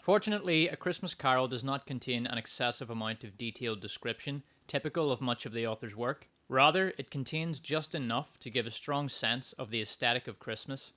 Fortunately, A Christmas Carol does not contain an excessive amount of detailed description, typical of much of the author's work. Rather, it contains just enough to give a strong sense of the aesthetic of Christmas,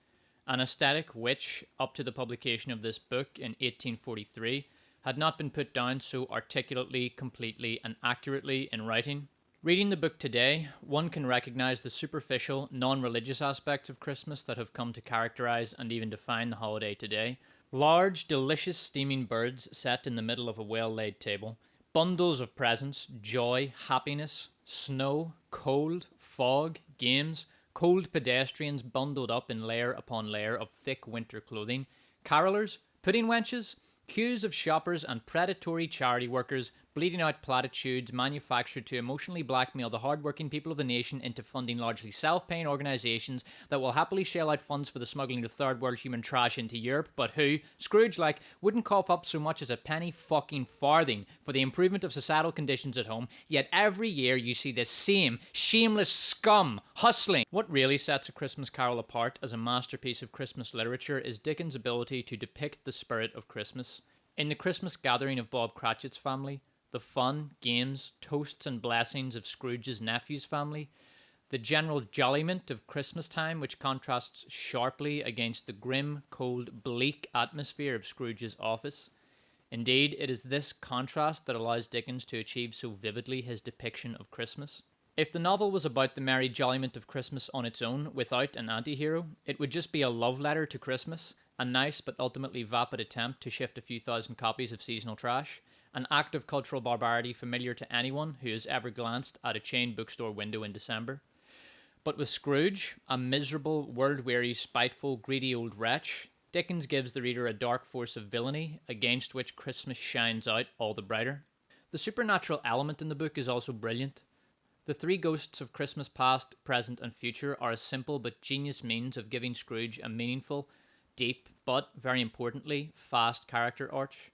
an aesthetic which, up to the publication of this book in 1843, had not been put down so articulately, completely, and accurately in writing. Reading the book today, one can recognise the superficial, non-religious aspects of Christmas that have come to characterise and even define the holiday today. Large, delicious steaming birds set in the middle of a well-laid table, bundles of presents, joy, happiness, snow, cold, fog, games, cold pedestrians bundled up in layer upon layer of thick winter clothing, carolers, pudding wenches, queues of shoppers and predatory charity workers bleeding out platitudes manufactured to emotionally blackmail the hard-working people of the nation into funding largely self-paying organisations that will happily shell out funds for the smuggling of third-world human trash into Europe, but who, Scrooge-like, wouldn't cough up so much as a penny fucking farthing for the improvement of societal conditions at home, yet every year you see this same shameless scum hustling. What really sets A Christmas Carol apart as a masterpiece of Christmas literature is Dickens' ability to depict the spirit of Christmas. In the Christmas gathering of Bob Cratchit's family, the fun, games, toasts and blessings of Scrooge's nephew's family, the general jolliment of Christmas time which contrasts sharply against the grim, cold, bleak atmosphere of Scrooge's office. Indeed, it is this contrast that allows Dickens to achieve so vividly his depiction of Christmas. If the novel was about the merry jolliment of Christmas on its own, without an anti-hero, it would just be a love letter to Christmas, a nice but ultimately vapid attempt to shift a few thousand copies of seasonal trash, an act of cultural barbarity familiar to anyone who has ever glanced at a chain bookstore window in December. But with Scrooge, a miserable, world-weary, spiteful, greedy old wretch, Dickens gives the reader a dark force of villainy against which Christmas shines out all the brighter. The supernatural element in the book is also brilliant. The three ghosts of Christmas past, present and future are a simple but genius means of giving Scrooge a meaningful, deep, but, very importantly, fast character arch.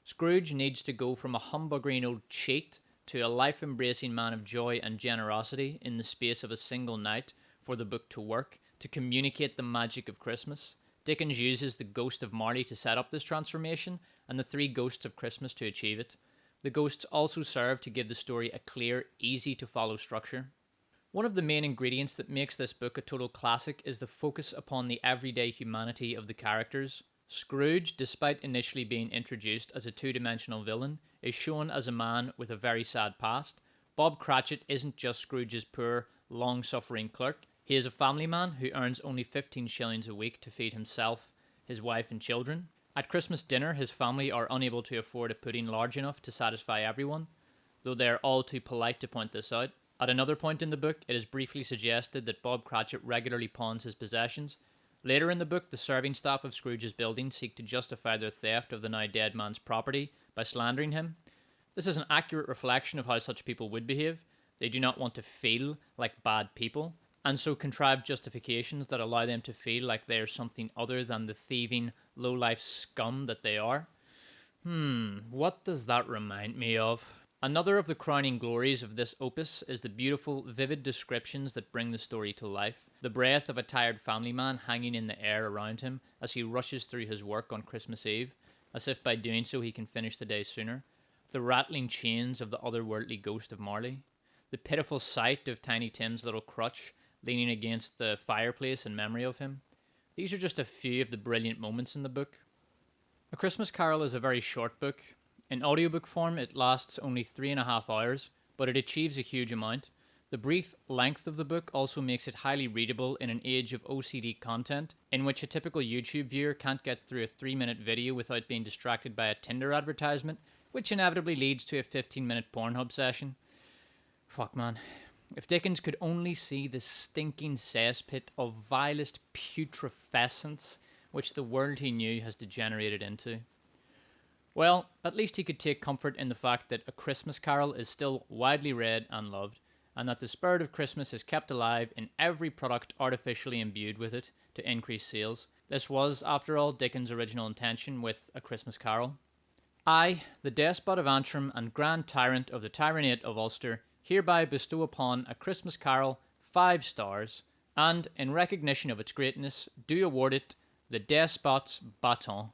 Scrooge needs to go from a humbuggering old cheat to a life-embracing man of joy and generosity in the space of a single night for the book to work, to communicate the magic of Christmas. Dickens uses the ghost of Marley to set up this transformation, and the three ghosts of Christmas to achieve it. The ghosts also serve to give the story a clear, easy-to-follow structure. One of the main ingredients that makes this book a total classic is the focus upon the everyday humanity of the characters. Scrooge, despite initially being introduced as a two-dimensional villain, is shown as a man with a very sad past. Bob Cratchit isn't just Scrooge's poor, long-suffering clerk. He is a family man who earns only 15 shillings a week to feed himself, his wife and children. At Christmas dinner, his family are unable to afford a pudding large enough to satisfy everyone, though they are all too polite to point this out. At another point in the book, it is briefly suggested that Bob Cratchit regularly pawns his possessions. Later in the book, the serving staff of Scrooge's building seek to justify their theft of the now dead man's property by slandering him. This is an accurate reflection of how such people would behave. They do not want to feel like bad people, and so contrive justifications that allow them to feel like they are something other than the thieving, low-life scum that they are. What does that remind me of? Another of the crowning glories of this opus is the beautiful, vivid descriptions that bring the story to life. The breath of a tired family man hanging in the air around him as he rushes through his work on Christmas Eve, as if by doing so he can finish the day sooner. The rattling chains of the otherworldly ghost of Marley. The pitiful sight of Tiny Tim's little crutch leaning against the fireplace in memory of him. These are just a few of the brilliant moments in the book. A Christmas Carol is a very short book. In audiobook form, it lasts only 3.5 hours, but it achieves a huge amount. The brief length of the book also makes it highly readable in an age of OCD content, in which a typical YouTube viewer can't get through a 3-minute video without being distracted by a Tinder advertisement, which inevitably leads to a 15-minute Pornhub session. Fuck, man. If Dickens could only see the stinking cesspit of vilest putrescence which the world he knew has degenerated into. Well, at least he could take comfort in the fact that A Christmas Carol is still widely read and loved, and that the spirit of Christmas is kept alive in every product artificially imbued with it to increase sales. This was, after all, Dickens' original intention with A Christmas Carol. I, the Despot of Antrim and Grand Tyrant of the Tyranate of Ulster, hereby bestow upon A Christmas Carol 5 stars, and, in recognition of its greatness, do award it the Despot's Baton.